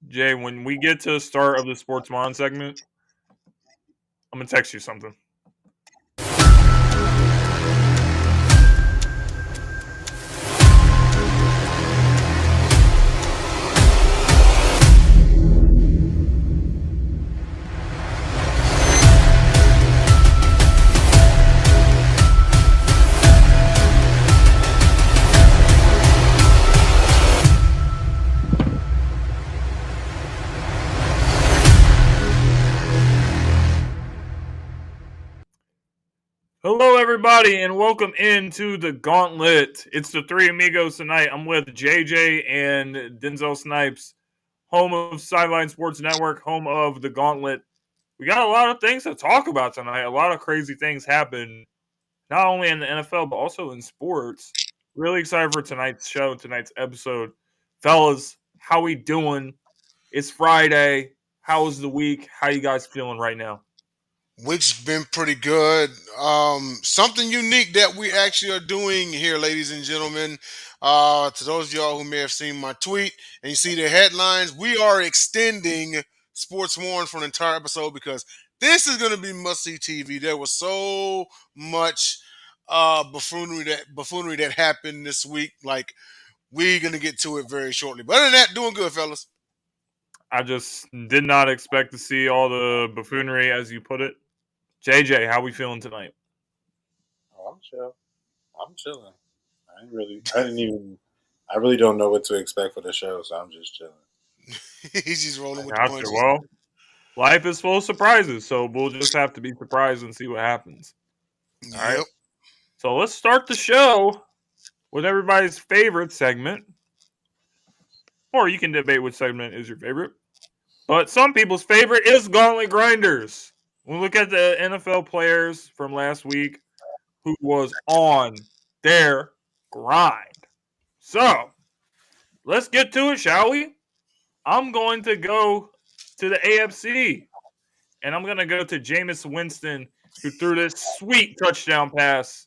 Jay, when we get to the start of the Sports Moron segment, I'm gonna text you something. Hello, everybody, and welcome into the Gauntlet. It's the three amigos tonight. I'm with JJ and Denzel Snipes, home of Sideline Sports Network, home of the Gauntlet. We got a lot of things to talk about tonight. A lot of crazy things happen, not only in the NFL, but also in sports. Really excited for tonight's show, tonight's episode. Fellas, how we doing? It's Friday. How was the week? How you guys feeling right now? Week's been pretty good. Something unique that we actually are doing here, ladies and gentlemen. To those of y'all who may have seen my tweet and you see the headlines, we are extending Sports Warren for an entire episode because this is going to be must-see TV. There was so much buffoonery that happened this week. Like, we're going to get to it very shortly. But other than that, doing good, fellas. I just did not expect to see all the buffoonery, as you put it. JJ, how we feeling tonight? Oh, I'm chill. I'm chilling. I really don't know what to expect for the show, so I'm just chilling. He's just rolling with the Gotcha. punches. Well, life is full of surprises, so we'll just have to be surprised and see what happens. All right. Yep. So let's start the show with everybody's favorite segment. Or you can debate which segment is your favorite. But some people's favorite is Gauntlet Grinders. We look at the NFL players from last week who was on their grind. So let's get to it, shall we? I'm going to go to the AFC, and I'm going to go to Jameis Winston, who threw this sweet touchdown pass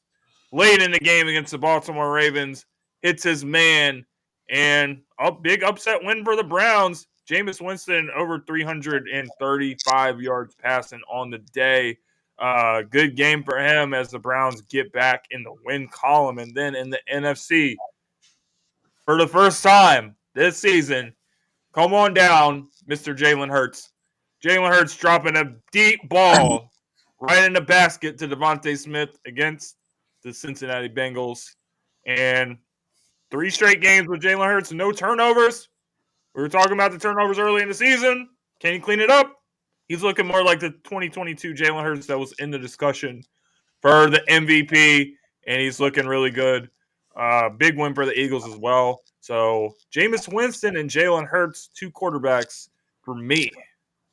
late in the game against the Baltimore Ravens. Hits his man, and a big upset win for the Browns. Jameis Winston over 335 yards passing on the day. Good game for him as the Browns get back in the win column. And then in the NFC, for the first time this season, come on down, Mr. Jalen Hurts. Jalen Hurts dropping a deep ball right in the basket to Devontae Smith against the Cincinnati Bengals. And 3 straight games with Jalen Hurts, no turnovers. We were talking about the turnovers early in the season. Can he clean it up? He's looking more like the 2022 Jalen Hurts that was in the discussion for the MVP, and he's looking really good. Big win for the Eagles as well. So Jameis Winston and Jalen Hurts, 2 quarterbacks for me.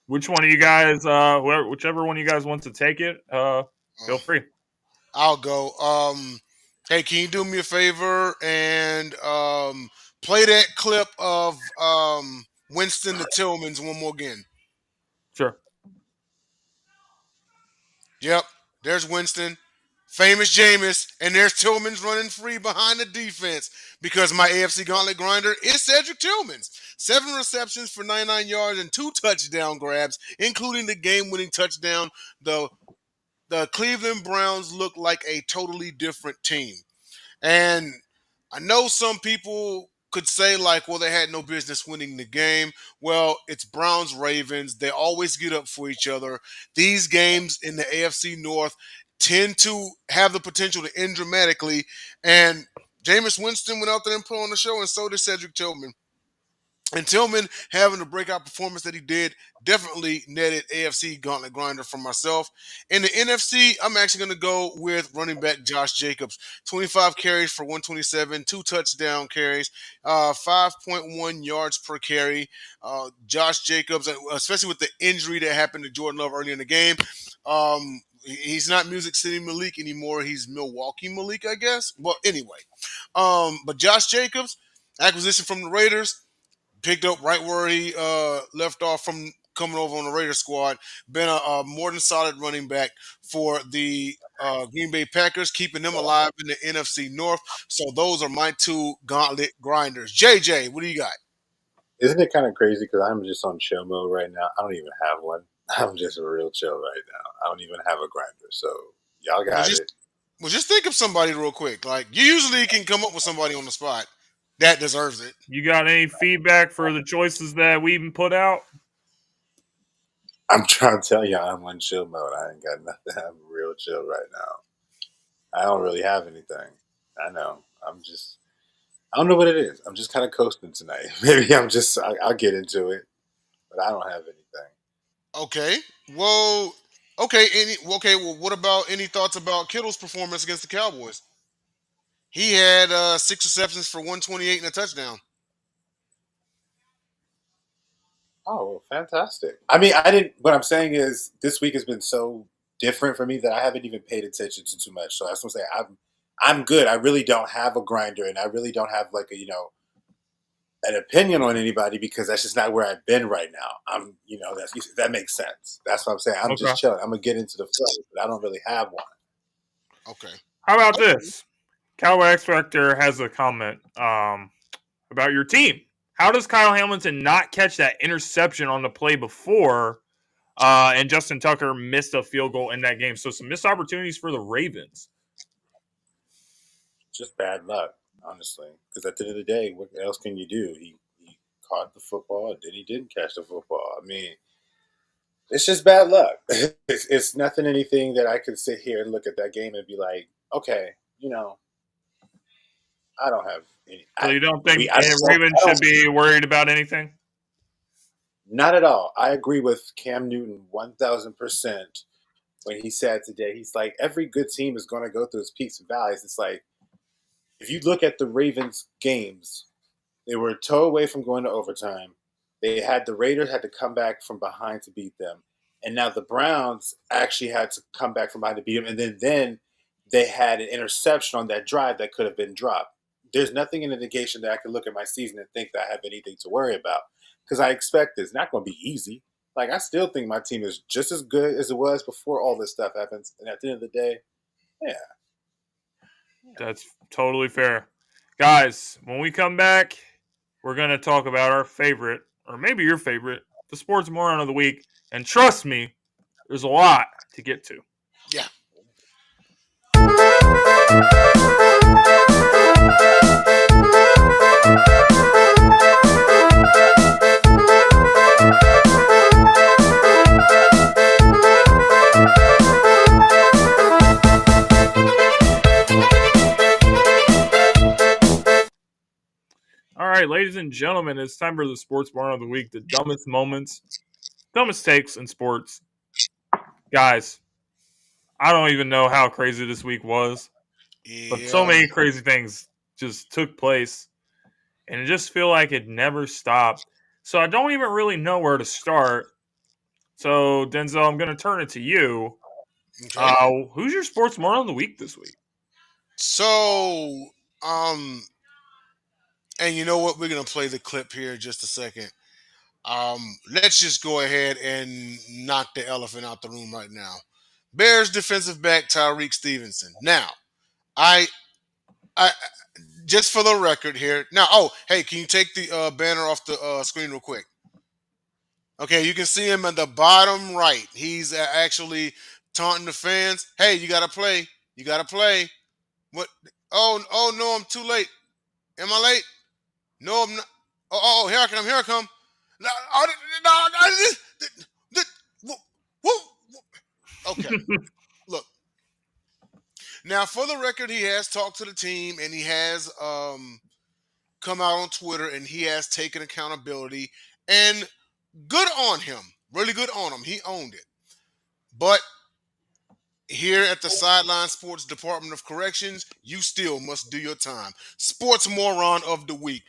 Which one of you guys, whichever one of you guys wants to take it, feel free. I'll go. Hey, can you do me a favor and play that clip of Winston to Tillman's one more again? Sure. Yep, there's Winston, famous Jameis, and there's Tillman's running free behind the defense because my AFC Gauntlet grinder is Cedric Tillman's. 7 receptions for 99 yards and 2 touchdown grabs, including the game-winning touchdown. The Cleveland Browns look like a totally different team. And I know some people could say, like, well, they had no business winning the game. Well, it's Browns-Ravens. They always get up for each other. These games in the AFC North tend to have the potential to end dramatically. And Jameis Winston went out there and put on the show, and so did Cedric Tillman. And Tillman having the breakout performance that he did definitely netted AFC Gauntlet Grinder for myself. In the NFC, I'm actually going to go with running back Josh Jacobs. 25 carries for 127, 2 touchdown carries, 5.1 yards per carry. Josh Jacobs, especially with the injury that happened to Jordan Love early in the game, he's not Music City Malik anymore. He's Milwaukee Malik, I guess. Well, anyway. But Josh Jacobs, acquisition from the Raiders, picked up right where he left off from coming over on the Raiders squad. Been a more than solid running back for the Green Bay Packers, keeping them alive in the NFC North. So those are my 2 gauntlet grinders. JJ, what do you got? Isn't it kind of crazy because I'm just on chill mode right now? I don't even have one. I'm just real chill right now. I don't even have a grinder, so y'all Well, got just it. well, just think of somebody real quick. Like you usually can come up with somebody on the spot that deserves it. You got any feedback for the choices that we even put out? I'm trying to tell y'all I'm on chill mode. I ain't got nothing. I'm real chill right now. I don't really have anything. I know. I don't know what it is. I'm just kind of coasting tonight. Maybe I'll get into it, but I don't have anything. Okay. Well, okay. Okay. Well, what about any thoughts about Kittle's performance against the Cowboys? He had 6 receptions for 128 and a touchdown. Oh, well, fantastic. I mean, I didn't. What I'm saying is, this week has been so different for me that I haven't even paid attention to too much. So that's what I'm saying. I'm good. I really don't have a grinder, and I really don't have like an opinion on anybody because that's just not where I've been right now. That makes sense. That's what I'm saying. I'm Okay. just chilling. I'm gonna get into the flow, but I don't really have one. Okay. How about Okay. this? Cowboy X Factor has a comment about your team. How does Kyle Hamilton not catch that interception on the play before and Justin Tucker missed a field goal in that game? So some missed opportunities for the Ravens. Just bad luck, honestly. Because at the end of the day, what else can you do? He caught the football, and then he didn't catch the football. I mean, it's just bad luck. It's nothing, anything that I could sit here and look at that game and be like, okay, I don't have any. So you don't think I Ravens don't, should be worried about anything? not at all. I agree with Cam Newton 1,000% when he said today, he's like, every good team is going to go through its peaks and valleys. It's like, if you look at the Ravens games, they were a toe away from going to overtime. The Raiders had to come back from behind to beat them, and now the Browns actually had to come back from behind to beat them, and then they had an interception on that drive that could have been dropped. There's nothing in the negation that I can look at my season and think that I have anything to worry about because I expect it's not going to be easy. Like I still think my team is just as good as it was before all this stuff happens, and at the end of the day, yeah. That's totally fair. Guys, when we come back, we're going to talk about our favorite, or maybe your favorite, the sports moron of the week. And trust me, there's a lot to get to. Yeah. All right, ladies and gentlemen, it's time for the sports moron of the week, the dumbest moments, dumbest takes in sports. Guys, I don't even know how crazy this week was, but so Yeah. many crazy things just took place, and it just feel like it never stopped. So I don't even really know where to start. So Denzel, I'm going to turn it to you. Okay. Who's your sports moron of the week this week? So, and you know what? We're gonna play the clip here in just a second. Let's just go ahead and knock the elephant out the room right now. Bears defensive back Tyreek Stevenson. Now, I, I just for the record here. Now, oh, hey, can you take the banner off the screen real quick? Okay, you can see him in the bottom right. He's actually taunting the fans. Hey, you gotta play. You gotta play. What? Oh no, I'm too late. Am I late? No, I'm not. Here I come. Here I come. No, okay. Look. Now, for the record, he has talked to the team and he has come out on Twitter and he has taken accountability. And good on him. Really good on him. He owned it. But here at the Sideline Sports Department of Corrections, you still must do your time. Sports moron of the week.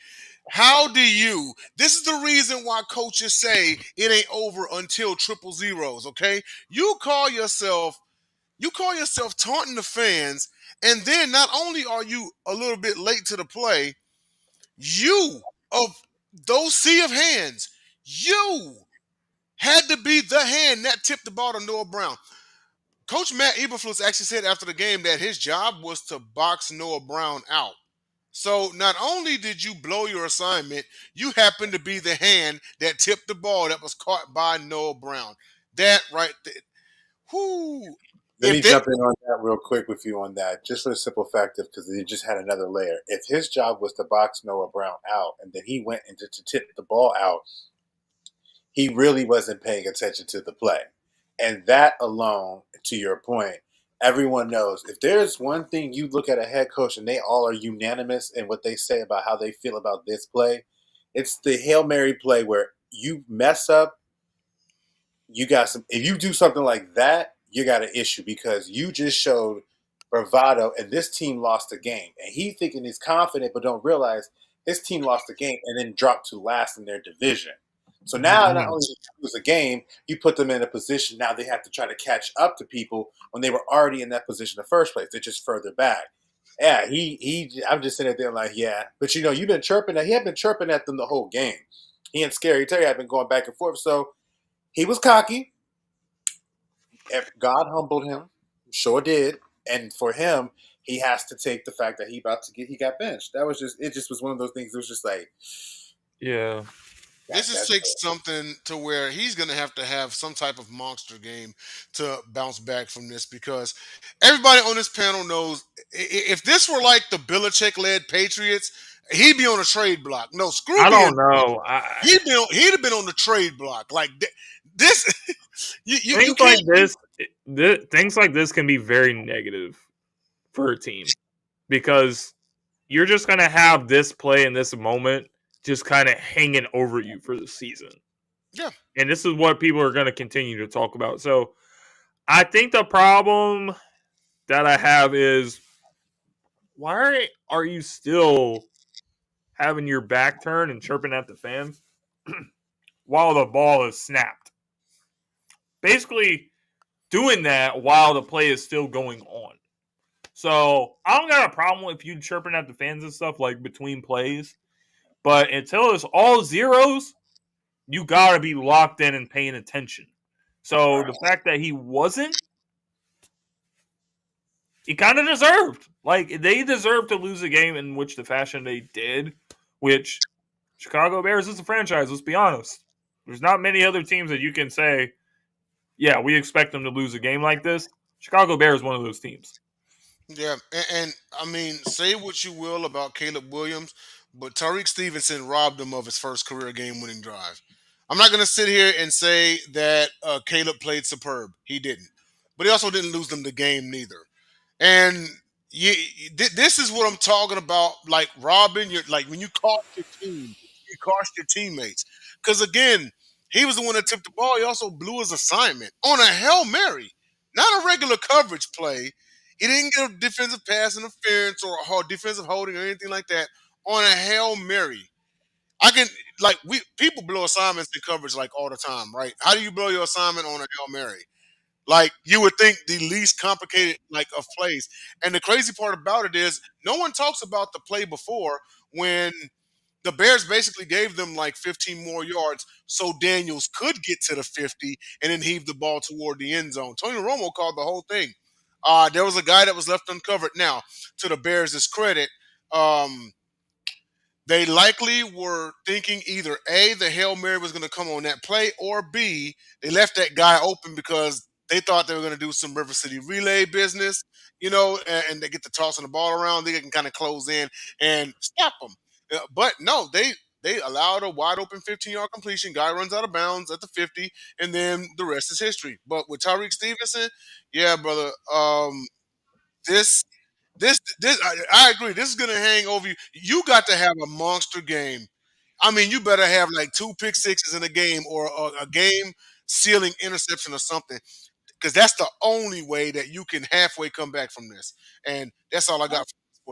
How do you? This is the reason why coaches say it ain't over until triple zeros, okay? You call yourself taunting the fans, and then not only are you a little bit late to the play, you of those sea of hands, you had to be the hand that tipped the ball to Noah Brown. Coach Matt Eberflus actually said after the game that his job was to box Noah Brown out. So not only did you blow your assignment, you happened to be the hand that tipped the ball that was caught by Noah Brown. That right there. Whoo. Let If me they jump in on that real quick with you on that, just for the simple fact of because he just had another layer. If his job was to box Noah Brown out, and then he went into to tip the ball out, he really wasn't paying attention to the play. And that alone, to your point, everyone knows if there's one thing you look at a head coach and they all are unanimous in what they say about how they feel about this play, it's the Hail Mary play where you mess up, you got some. If you do something like that, you got an issue because you just showed bravado, and this team lost the game. And he thinking he's confident, but don't realize his team lost the game and then dropped to last in their division. So now, not only did you lose a game, you put them in a position now they have to try to catch up to people when they were already in that position in the first place. They're just further back. Yeah, he. I'm just sitting there like, yeah, but you've been chirping at. He had been chirping at them the whole game. He and Scary Terry had been going back and forth. So he was cocky. God humbled him, sure did, and for him, he has to take the fact that he got benched. That was just it. Just was one of those things. It was just like, Yeah. this is takes something to where he's going to have some type of monster game to bounce back from this because everybody on this panel knows if this were like the Belichick led Patriots, he'd be on a trade block. No, screw I being don't know. he'd have been on the trade block. Like this, you Things can't. like things like this can be very negative for a team because you're just gonna have this play in this moment just kind of hanging over you for the season. Yeah. And this is what people are going to continue to talk about. So I think the problem that I have is why are you still having your back turned and chirping at the fans while the ball is snapped? Basically doing that while the play is still going on. So I don't got a problem with you chirping at the fans and stuff like between plays. But until it's all zeros, you got to be locked in and paying attention. So the fact that he wasn't, he kind of deserved. Like, they deserved to lose a game in which the fashion they did, which Chicago Bears is a franchise, let's be honest. There's not many other teams that you can say, yeah, we expect them to lose a game like this. Chicago Bears is one of those teams. Yeah, and I mean, say what you will about Caleb Williams, but Tariq Stevenson robbed him of his first career game-winning drive. I'm not going to sit here and say that Caleb played superb. He didn't, but he also didn't lose them the game neither. And this is what I'm talking about. Like robbing your, like when you cost your team, you cost your teammates. Because again, he was the one that tipped the ball. He also blew his assignment on a Hail Mary, not a regular coverage play. He didn't get a defensive pass interference or a defensive holding or anything like that on a Hail Mary. I can we people blow assignments in coverage like all the time, right? How do you blow your assignment on a Hail Mary? Like you would think the least complicated of plays. And the crazy part about it is no one talks about the play before when the Bears basically gave them like 15 more yards so Daniels could get to the 50 and then heave the ball toward the end zone. Tony Romo called the whole thing. There was a guy that was left uncovered. Now, to the Bears' credit, they likely were thinking either A, the Hail Mary was going to come on that play, or B, they left that guy open because they thought they were going to do some River City relay business, and they get to tossing the ball around. They can kind of close in and stop them. But no, they allowed a wide open 15-yard completion. Guy runs out of bounds at the 50, and then the rest is history. But with Tyreek Stevenson, yeah, brother, this I agree. This is gonna hang over you. You got to have a monster game. I mean, you better have like 2 pick-sixes in a game or a game sealing interception or something, because that's the only way that you can halfway come back from this. And that's all I got.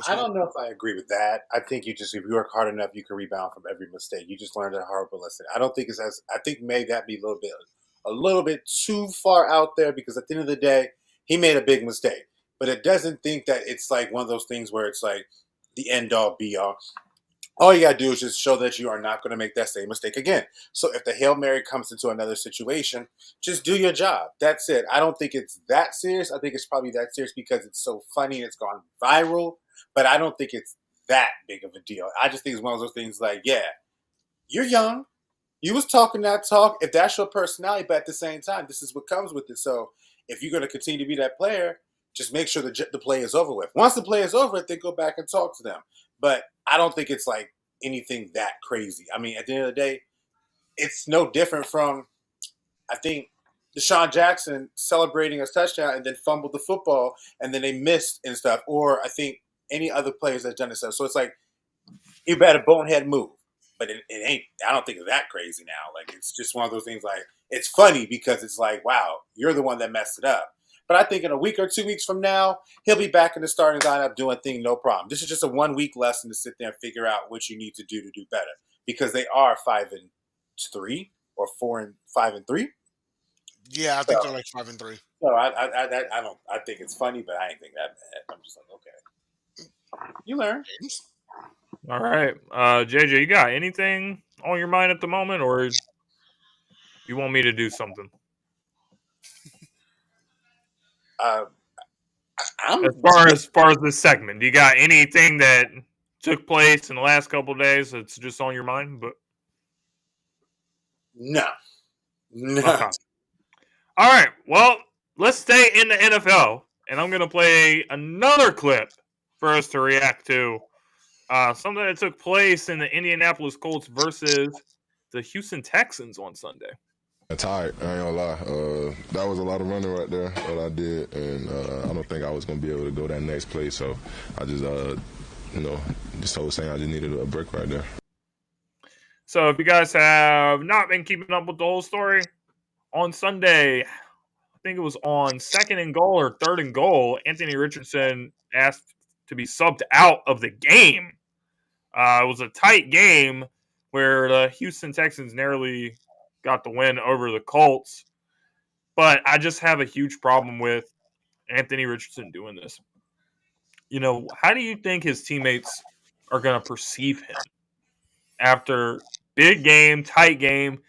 I don't know if I agree with that. I think if you work hard enough, you can rebound from every mistake. You just learned a horrible lesson. I don't think it's as. I think maybe that be a little bit too far out there because at the end of the day, he made a big mistake. But it doesn't think that it's like one of those things where it's like the end all be all. All you gotta do is just show that you are not going to make that same mistake again. So if the Hail Mary comes into another situation, just do your job. That's it. I don't think it's that serious. I think it's probably that serious because it's so funny and it's gone viral. But I don't think it's that big of a deal. I just think it's one of those things like, yeah, you're young. You was talking that talk. If that's your personality, but at the same time, this is what comes with it. So if you're going to continue to be that player, just make sure the play is over with. Once the play is over, then go back and talk to them. But I don't think it's like anything that crazy. I mean, at the end of the day, it's no different from, I think, Deshaun Jackson celebrating a touchdown and then fumbled the football and then they missed and stuff. Or I think any other players that's done this stuff. So it's like, you better bonehead move. But it ain't, I don't think it's that crazy now. Like, it's just one of those things like, it's funny because it's like, wow, you're the one that messed it up. But I think in a week or 2 weeks from now, he'll be back in the starting lineup doing things, no problem. This is just a 1 week lesson to sit there and figure out what you need to do better. Because they are 5-3 or 4-5-3. Yeah, I think they're like 5-3. So I think it's funny, but I ain't think that bad. I'm just like, okay. You learn. All right. JJ, you got anything on your mind at the moment, or you want me to do something? As far as this segment, do you got anything that took place in the last couple of days that's just on your mind? But no. Okay. All right. Well, let's stay in the NFL, and I'm going to play another clip for us to react to. Something that took place in the Indianapolis Colts versus the Houston Texans on Sunday. Tired, I ain't gonna lie. That was a lot of running right there, what I did, and I don't think I was gonna be able to go that next play. So I just, just told Sam I just needed a break right there. So if you guys have not been keeping up with the whole story, on Sunday, I think it was on 2nd and goal or 3rd and goal, Anthony Richardson asked to be subbed out of the game. It was a tight game where the Houston Texans narrowly got the win over the Colts. But I just have a huge problem with Anthony Richardson doing this. You know, how do you think his teammates are going to perceive him after big game, tight game,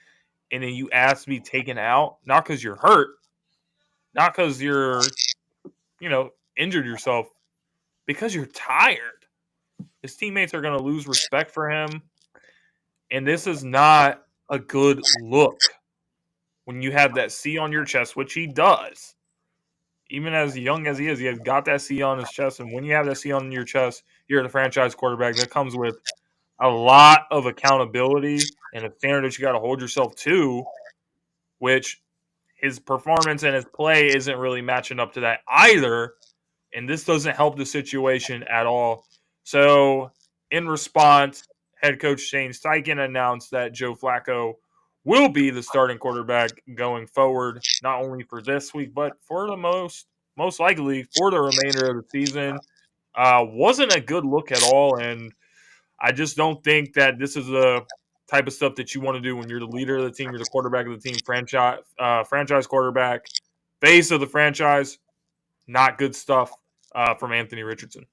and then you ask to be taken out? Not because you're hurt, not because you're, injured yourself, because you're tired. His teammates are going to lose respect for him. And this is not a good look when you have that C on your chest, which he does. Even as young as he is, he has got that C on his chest. And when you have that C on your chest, you're the franchise quarterback. That comes with a lot of accountability and a standard that you got to hold yourself to, which his performance and his play isn't really matching up to that either. And this doesn't help the situation at all. So in response, head coach James Tatum announced that Joe Flacco will be the starting quarterback going forward, not only for this week, but for the most likely for the remainder of the season. Wasn't a good look at all, and I just don't think that this is the type of stuff that you want to do when you're the leader of the team, you're the quarterback of the team, franchise quarterback, face of the franchise. Not good stuff from Anthony Richardson.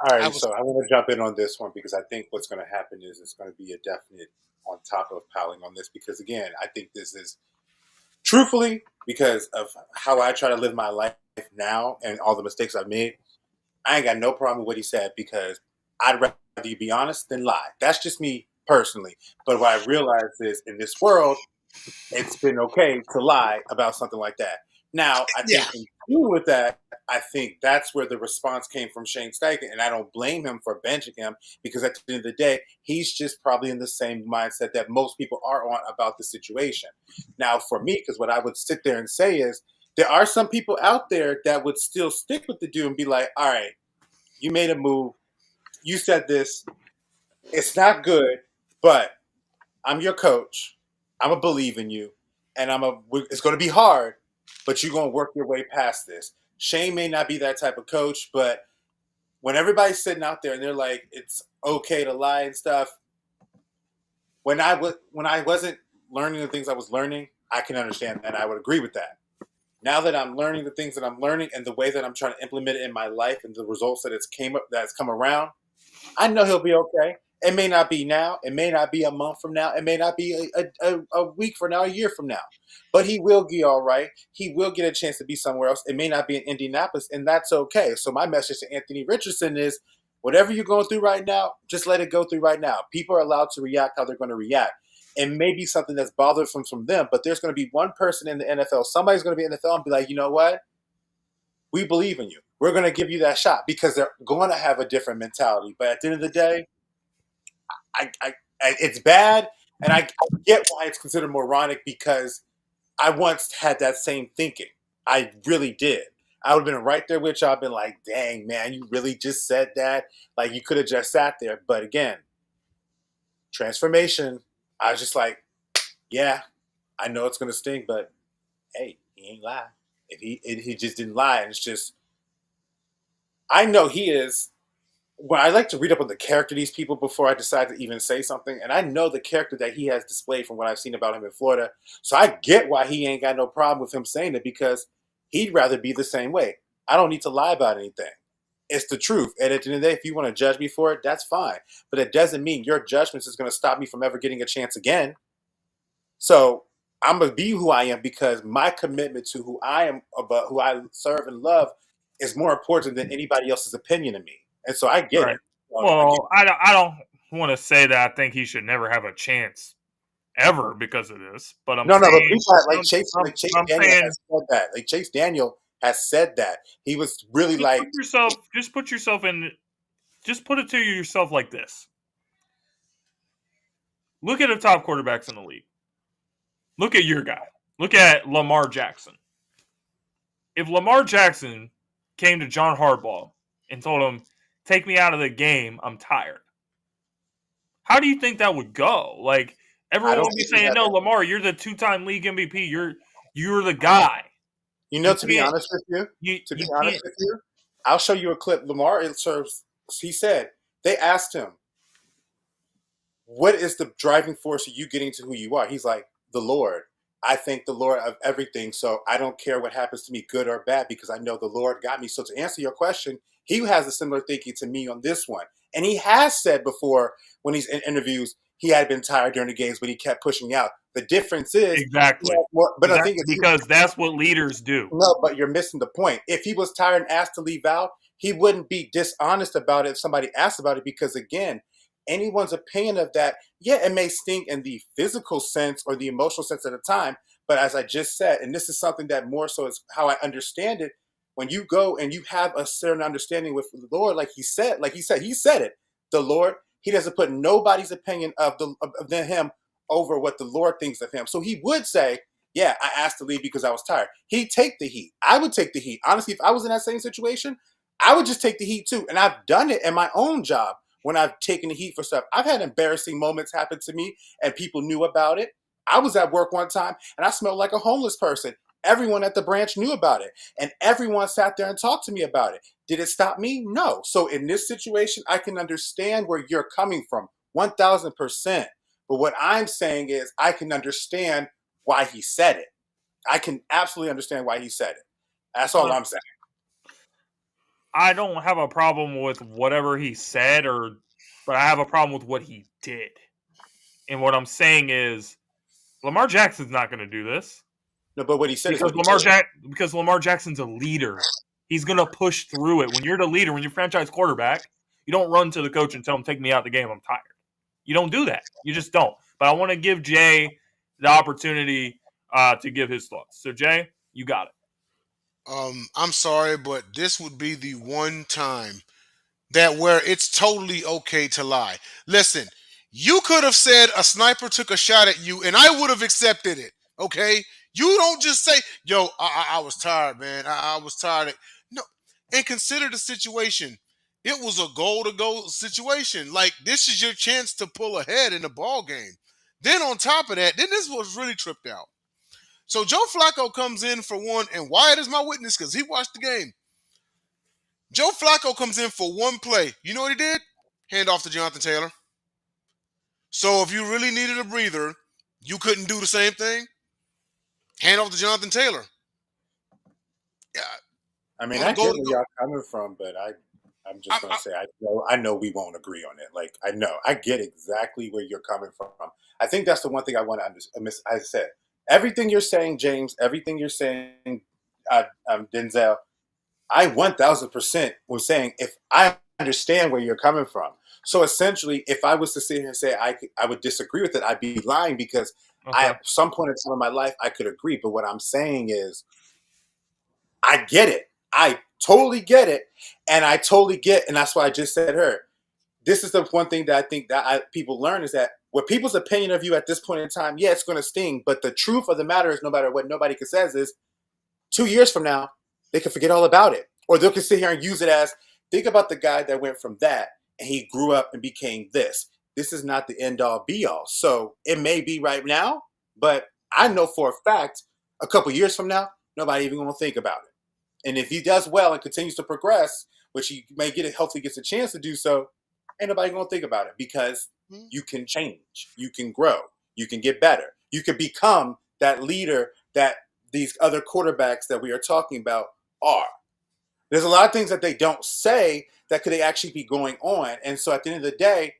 All right, so I want to jump in on this one because I think what's going to happen is it's going to be a definite on top of piling on this because, again, I think this is truthfully because of how I try to live my life now and all the mistakes I've made. I ain't got no problem with what he said because I'd rather you be honest than lie. That's just me personally. But what I realized is in this world, it's been okay to lie about something like that. Now, I think in tune with that, I think that's where the response came from Shane Steichen, and I don't blame him for benching him because at the end of the day, he's just probably in the same mindset that most people are on about the situation. Now, for me, because what I would sit there and say is there are some people out there that would still stick with the dude and be like, all right, you made a move. You said this. It's not good, but I'm your coach. I'm going to believe in you, and it's going to be hard, but you're going to work your way past this. Shane may not be that type of coach, but when everybody's sitting out there and they're like, it's okay to lie and stuff, when I wasn't learning the things I was learning, I can understand that. I would agree with that. Now that I'm learning the things that I'm learning and the way that I'm trying to implement it in my life and the results that's come around, I know he'll be okay. It may not be now. It may not be a month from now. It may not be a week from now, a year from now. But he will be all right. He will get a chance to be somewhere else. It may not be in Indianapolis, and that's okay. So my message to Anthony Richardson is Whatever you're going through right now, just let it go through right now. People are allowed to react how they're going to react. It may be something that's bothersome from them, but there's going to be one person in the NFL, somebody's going to be in the NFL and be like, you know what? We believe in you. We're going to give you that shot because they're going to have a different mentality. But at the end of the day, it's bad, and I get why it's considered moronic because I once had that same thinking. I really did. I would have been right there with y'all, been like, dang, man, you really just said that? Like, you could have just sat there. But again, transformation, I was just like, yeah, I know it's going to sting, but hey, he ain't lie. If he just didn't lie, and it's just, I know he is. Well, I like to read up on the character of these people before I decide to even say something. And I know the character that he has displayed from what I've seen about him in Florida. So I get why he ain't got no problem with him saying it because he'd rather be the same way. I don't need to lie about anything. It's the truth. And at the end of the day, if you want to judge me for it, that's fine. But it doesn't mean your judgments is going to stop me from ever getting a chance again. So I'm going to be who I am because my commitment to who I am, about who I serve and love, is more important than anybody else's opinion of me. And so I get Right. it. Well, I don't want to say that I think he should never have a chance ever because of this, but No, but saying, people like Chase I'm Daniel saying, has said that. Like Chase Daniel has said that. He was really like, just put yourself in, just put it to yourself like this. Look at the top quarterbacks in the league. Look at your guy. Look at Lamar Jackson. If Lamar Jackson came to John Harbaugh and told him, take me out of the game, I'm tired. How do you think that would go? Like, everyone would be saying, no, Lamar, you're the 2-time league MVP. You're the guy. You know, to be honest with you, I'll show you a clip. Lamar, he said, they asked him, what is the driving force of you getting to who you are? He's like, the Lord. I thank the Lord of everything, so I don't care what happens to me, good or bad, because I know the Lord got me. So to answer your question, he has a similar thinking to me on this one. And he has said before when he's in interviews, he had been tired during the games, but he kept pushing out. The difference is exactly. But I think it's because that's what leaders do. No, but you're missing the point. If he was tired and asked to leave out, he wouldn't be dishonest about it if somebody asked about it, because again, anyone's opinion of that, yeah, it may sting in the physical sense or the emotional sense at the time. But as I just said, and this is something that more so is how I understand it, when you go and you have a certain understanding with the Lord, he said it. The Lord, he doesn't put nobody's opinion of him over what the Lord thinks of him. So he would say, yeah, I asked to leave because I was tired. He'd take the heat. I would take the heat. Honestly, if I was in that same situation, I would just take the heat too. And I've done it in my own job when I've taken the heat for stuff. I've had embarrassing moments happen to me and people knew about it. I was at work one time and I smelled like a homeless person. Everyone at the branch knew about it. And everyone sat there and talked to me about it. Did it stop me? No. So in this situation, I can understand where you're coming from, 1,000%. But what I'm saying is I can understand why he said it. I can absolutely understand why he said it. That's all I'm saying. I don't have a problem with whatever he said, but I have a problem with what he did. And what I'm saying is, Lamar Jackson's not going to do this. No, but what he said because Lamar Jackson's a leader. He's going to push through it. When you're the leader, when you're franchise quarterback, you don't run to the coach and tell him, take me out of the game, I'm tired. You don't do that. You just don't. But I want to give Jay the opportunity to give his thoughts. So, Jay, you got it. I'm sorry, but this would be the one time that where it's totally okay to lie. Listen, you could have said a sniper took a shot at you, and I would have accepted it. Okay, you don't just say, "Yo, I was tired, man. I was tired." No, and consider the situation. It was a goal-to-go situation. Like, this is your chance to pull ahead in the ball game. Then on top of that, then this was really tripped out. So Joe Flacco comes in for one, and Wyatt is my witness because he watched the game. Joe Flacco comes in for one play. You know what he did? Hand off to Jonathan Taylor. So if you really needed a breather, you couldn't do the same thing? Hand off to Jonathan Taylor. Yeah. I mean, I get where y'all coming from, but I'm just going to say, I know we won't agree on it. Like, I get exactly where you're coming from. I think that's the one thing I want to understand. I said, everything you're saying, James, everything you're saying, Denzel, I 1,000% was saying if I'm understand where you're coming from. So essentially, if I was to sit here and say I would disagree with it, I'd be lying because Okay. at some point in time in my life, I could agree. But what I'm saying is, I get it. I totally get it. And I totally get, and that's why I just said her. This is the one thing that I think that people learn is that what people's opinion of you at this point in time, yeah, it's going to sting. But the truth of the matter is, no matter what nobody says is, 2 years from now, they can forget all about it. Or they can sit here and use it as, think about the guy that went from that and he grew up and became this. This is not the end all be all. So it may be right now, but I know for a fact, a couple years from now, nobody even going to think about it. And if he does well and continues to progress, which he may hopefully gets a chance to do so, ain't nobody going to think about it because you can change, you can grow, you can get better, you can become that leader that these other quarterbacks that we are talking about are. There's a lot of things that they don't say that could actually be going on. And so at the end of the day,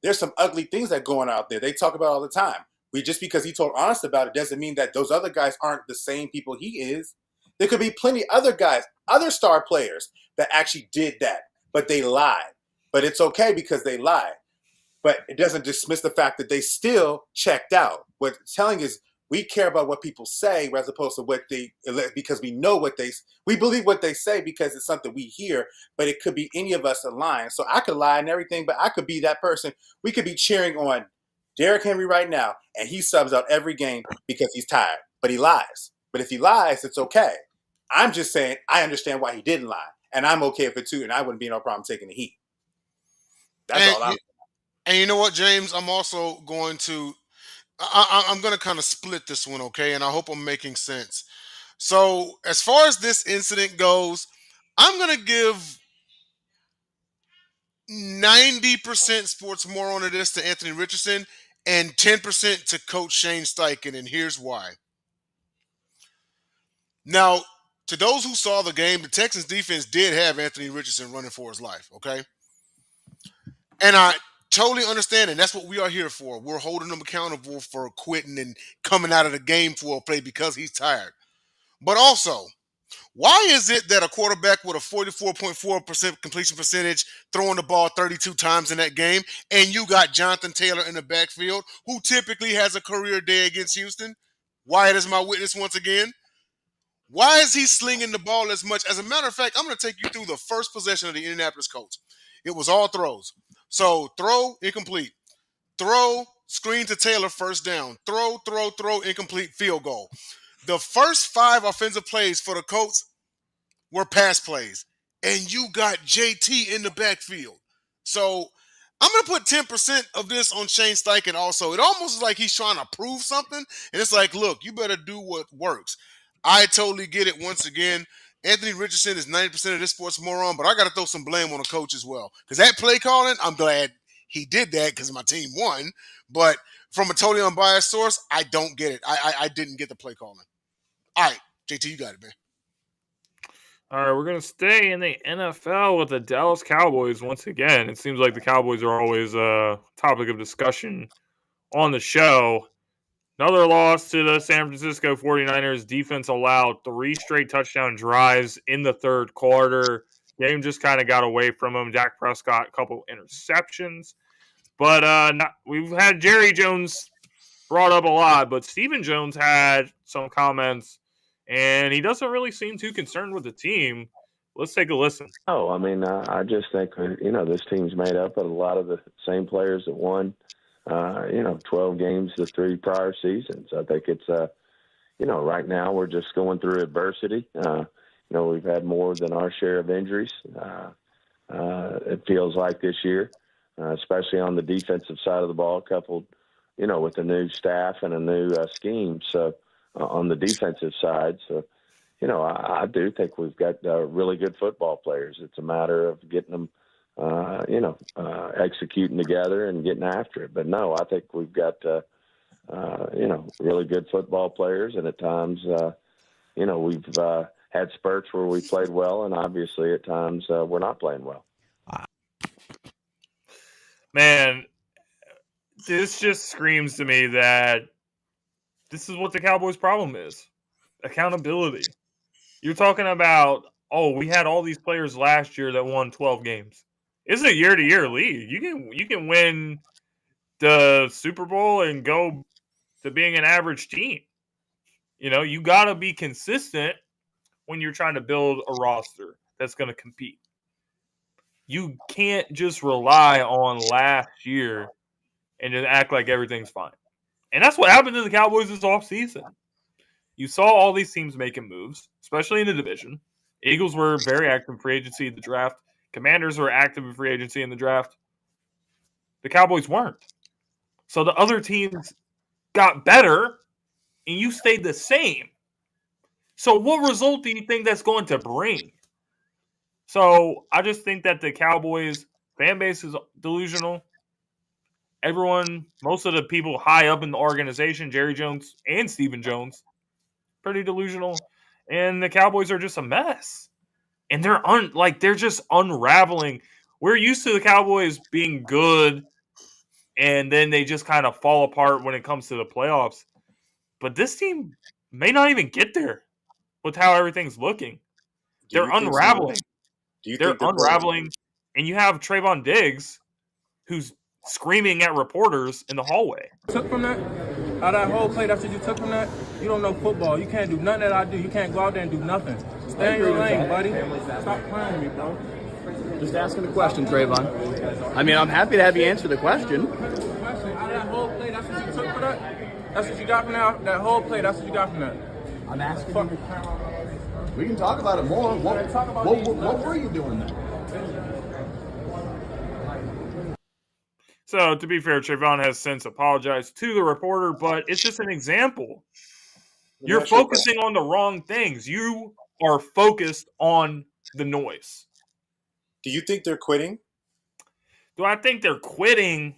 there's some ugly things that go on out there. They talk about all the time. Just because he told honest about it doesn't mean that those other guys aren't the same people he is. There could be plenty other guys, other star players that actually did that, but they lied. But it's okay because they lied. But it doesn't dismiss the fact that they still checked out. What it's telling is we care about what people say as opposed to what they, because we know we believe what they say because it's something we hear, but it could be any of us lying. So I could lie and everything, but I could be that person. We could be cheering on Derrick Henry right now, and he subs out every game because he's tired, but he lies. But if he lies, it's okay. I'm just saying I understand why he didn't lie, and I'm okay with it too, and I wouldn't be no problem taking the heat. That's all I'm saying. And you know what, James? I'm also going to I'm going to kind of split this one, okay? And I hope I'm making sense. So, as far as this incident goes, I'm going to give 90% sports moron of this to Anthony Richardson and 10% to Coach Shane Steichen, and here's why. Now, to those who saw the game, the Texans defense did have Anthony Richardson running for his life, okay? And I totally understand, and that's what we are here for. We're holding him accountable for quitting and coming out of the game for a play because he's tired. But also, why is it that a quarterback with a 44.4% completion percentage throwing the ball 32 times in that game, and you got Jonathan Taylor in the backfield, who typically has a career day against Houston? Wyatt is my witness once again. Why is he slinging the ball as much? As a matter of fact, I'm going to take you through the first possession of the Indianapolis Colts. It was all throws. So throw, incomplete. Throw, screen to Taylor, first down. Throw, incomplete, field goal. The first 5 offensive plays for the Colts were pass plays. And you got JT in the backfield. So I'm going to put 10% of this on Shane Steichen also. It almost is like he's trying to prove something. And it's like, look, you better do what works. I totally get it once again. Anthony Richardson is 90% of this sports moron, but I got to throw some blame on the coach as well. Because that play calling, I'm glad he did that because my team won. But from a totally unbiased source, I don't get it. I didn't get the play calling. All right, JT, you got it, man. All right, we're going to stay in the NFL with the Dallas Cowboys once again. It seems like the Cowboys are always a topic of discussion on the show. Another loss to the San Francisco 49ers. Defense allowed 3 straight touchdown drives in the third quarter. Game just kind of got away from them. Dak Prescott, a couple interceptions. But we've had Jerry Jones brought up a lot, but Stephen Jones had some comments, and he doesn't really seem too concerned with the team. Let's take a listen. Oh, I mean, I just think, this team's made up of a lot of the same players that won 12 games the 3 prior seasons. I think it's, right now we're just going through adversity. We've had more than our share of injuries. It feels like this year, especially on the defensive side of the ball, coupled, with a new staff and a new scheme. So on the defensive side, I do think we've got really good football players. It's a matter of getting them executing together and getting after it. But no, I think we've got, really good football players. And at times, we've had spurts where we played well. And obviously at times we're not playing well. Man, this just screams to me that this is what the Cowboys' problem is. Accountability. You're talking about, we had all these players last year that won 12 games. It's a year-to-year league. You can win the Super Bowl and go to being an average team. You got to be consistent when you're trying to build a roster that's going to compete. You can't just rely on last year and just act like everything's fine. And that's what happened to the Cowboys this offseason. You saw all these teams making moves, especially in the division. Eagles were very active in free agency in the draft. Commanders were active in free agency in the draft. The Cowboys weren't. So the other teams got better, and you stayed the same. So what result do you think that's going to bring? So I just think that the Cowboys fan base is delusional. Most of the people high up in the organization, Jerry Jones and Stephen Jones, pretty delusional. And the Cowboys are just a mess. And they're just unraveling. We're used to the Cowboys being good, and then they just kind of fall apart when it comes to the playoffs. But this team may not even get there with how everything's looking. They're unraveling. They're unraveling. And you have Trayvon Diggs, who's screaming at reporters in the hallway. Took from that? Out of that whole play, that's what you took from that? You don't know football. You can't do nothing that I do. You can't go out there and do nothing. Stay in your lane, buddy. Stop playing with me, bro. Just asking a question, Trayvon. I mean, I'm happy to have you answer the question. Out of that whole play, that's what you took for that? That's what you got from that whole play, that's what you got from that? I'm asking you. We can talk about it more. What were you doing there? So, to be fair, Trayvon has since apologized to the reporter, but it's just an example. You're focusing on the wrong things. You are focused on the noise. Do you think they're quitting? Do I think they're quitting?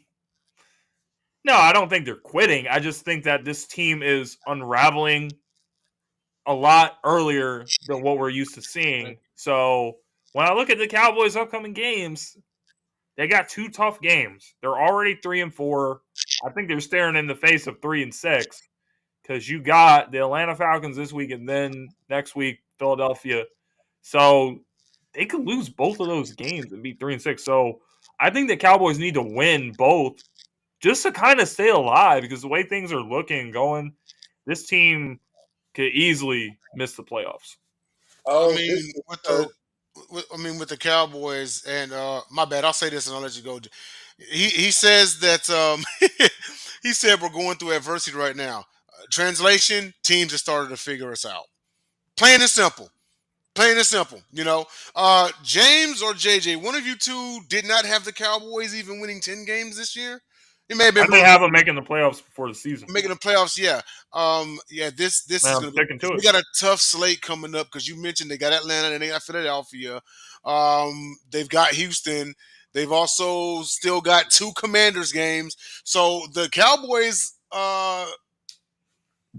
No, I don't think they're quitting. I just think that this team is unraveling a lot earlier than what we're used to seeing. So, when I look at the Cowboys' upcoming games, they got 2 tough games. They're already 3-4. I think they're staring in the face of 3-6 because you got the Atlanta Falcons this week and then next week Philadelphia. So they could lose both of those games and be 3-6. So I think the Cowboys need to win both just to kind of stay alive because the way things are looking and going, this team could easily miss the playoffs. With the Cowboys, and my bad, I'll say this and I'll let you go. He says that he said we're going through adversity right now. Translation: teams have started to figure us out. Plain and simple. James or JJ, one of you two did not have the Cowboys even winning 10 games this year. It may have been. I may have them making the playoffs before the season. Making the playoffs, yeah. This is going to be. We got a tough slate coming up because you mentioned they got Atlanta and they got Philadelphia. They've got Houston. They've also still got 2 Commanders games. So the Cowboys'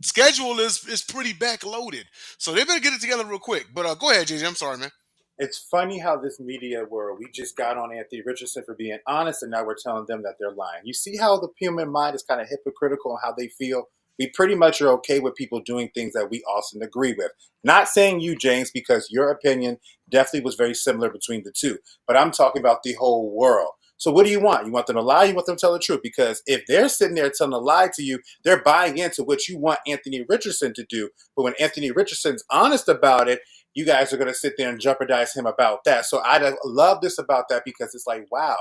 schedule is pretty backloaded. So they better get it together real quick. But go ahead, JJ. I'm sorry, man. It's funny how this media world, we just got on Anthony Richardson for being honest, and now we're telling them that they're lying. You see how the human mind is kind of hypocritical on how they feel? We pretty much are okay with people doing things that we often agree with. Not saying you, James, because your opinion definitely was very similar between the two. But I'm talking about the whole world. So what do you want? You want them to lie? You want them to tell the truth? Because if they're sitting there telling a lie to you, they're buying into what you want Anthony Richardson to do. But when Anthony Richardson's honest about it, you guys are going to sit there and jeopardize him about that. So I love this about that because it's like, wow,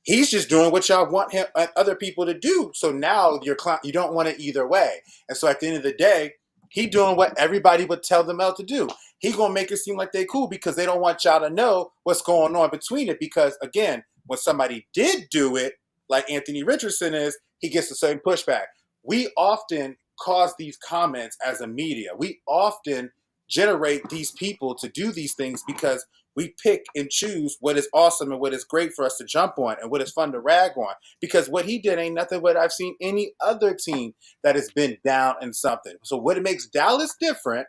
he's just doing what y'all want him and other people to do. So now you don't want it either way. And so at the end of the day, he doing what everybody would tell them else to do. He going to make it seem like they cool because they don't want y'all to know what's going on between it. Because, again, when somebody did do it, like Anthony Richardson is, he gets a certain pushback. We often cause these comments as a media. We often generate these people to do these things because we pick and choose what is awesome and what is great for us to jump on and what is fun to rag on. Because what he did ain't nothing what I've seen any other team that has been down in something. So what makes Dallas different,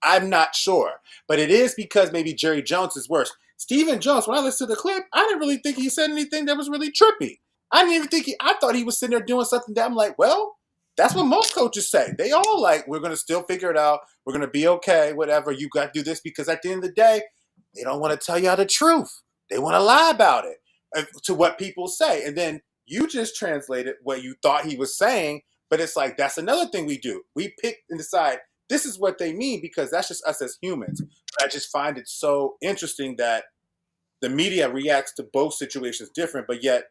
I'm not sure. But it is because maybe Jerry Jones is worse. Stephen Jones, when I listened to the clip, I didn't really think he said anything that was really trippy. I didn't even think I thought he was sitting there doing something that I'm like, well, that's what most coaches say. They all like, we're going to still figure it out. We're going to be okay, whatever. You got to do this because at the end of the day, they don't want to tell y'all the truth. They want to lie about it to what people say. And then you just translated what you thought he was saying, but it's like, that's another thing we do. We pick and decide this is what they mean because that's just us as humans. But I just find it so interesting that the media reacts to both situations different, but yet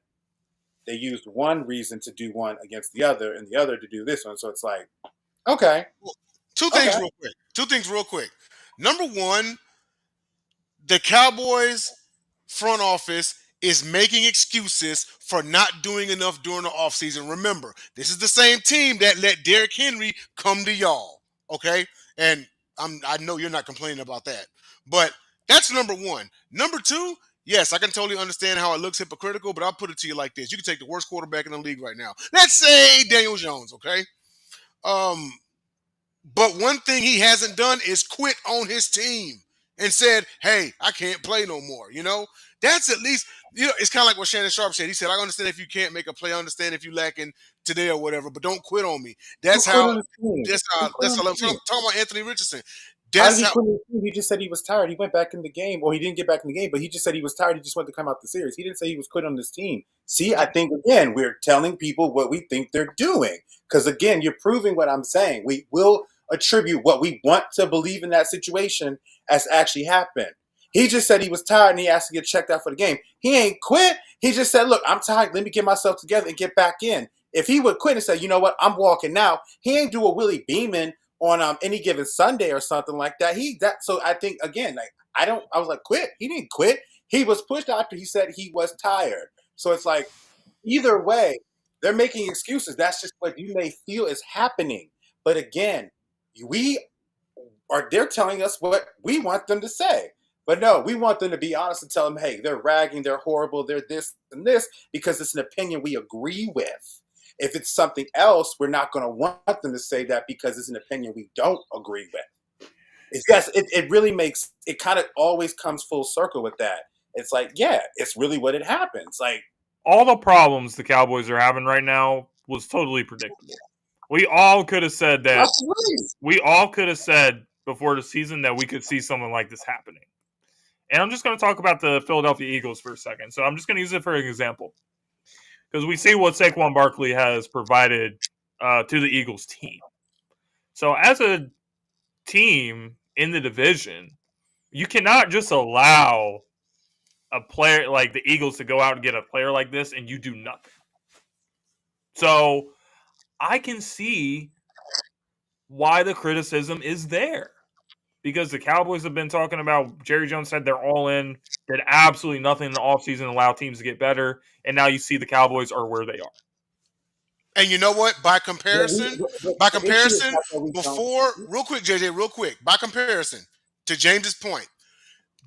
they used one reason to do one against the other and the other to do this one. So it's like, okay. Two things real quick. Number one, the Cowboys front office is making excuses for not doing enough during the offseason. Remember, this is the same team that let Derrick Henry come to y'all, okay? And I know you're not complaining about that. But that's number one. Number two, yes, I can totally understand how it looks hypocritical, but I'll put it to you like this. You can take the worst quarterback in the league right now. Let's say Daniel Jones, okay? But one thing he hasn't done is quit on his team and said, hey, I can't play no more, you know? That's at least, you know, it's kind of like what Shannon Sharp said. He said, I understand if you can't make a play. I understand if you lacking today or whatever, but don't quit on me. That's how I'm talking about Anthony Richardson. That's how he just said he was tired. He went back in the game, or he didn't get back in the game, but he just said he was tired. He just wanted to come out the series. He didn't say he was quit on this team. See, I think, again, we're telling people what we think they're doing. Because, again, you're proving what I'm saying. We will attribute what we want to believe in that situation as actually happened. He just said he was tired and he asked to get checked out for the game. He ain't quit. He just said, look, I'm tired. Let me get myself together and get back in. If he would quit and say, you know what, I'm walking out, he ain't do a Willie Beeman on any given Sunday or something like that. So I think, again, like I was like, quit. He didn't quit. He was pushed after he said he was tired. So it's like, either way, they're making excuses. That's just what you may feel is happening. But again, they're telling us what we want them to say. But no, we want them to be honest and tell them, hey, they're ragging, they're horrible, they're this and this, because it's an opinion we agree with. If it's something else, we're not going to want them to say that because it's an opinion we don't agree with. It really makes, it kind of always comes full circle with that. It's like, yeah, it's really what it happens. Like, all the problems the Cowboys are having right now was totally predictable. We all could have said that. We all could have said before the season that we could see something like this happening. And I'm just going to talk about the Philadelphia Eagles for a second. So I'm just going to use it for an example. Because we see what Saquon Barkley has provided to the Eagles team. So as a team in the division, you cannot just allow a player like the Eagles to go out and get a player like this and you do nothing. So I can see why the criticism is there. Because the Cowboys have been talking about, Jerry Jones said they're all in, did absolutely nothing in the offseason to allow teams to get better, and now you see the Cowboys are where they are. And you know what? By comparison, before, real quick, JJ, real quick, by comparison, to James's point,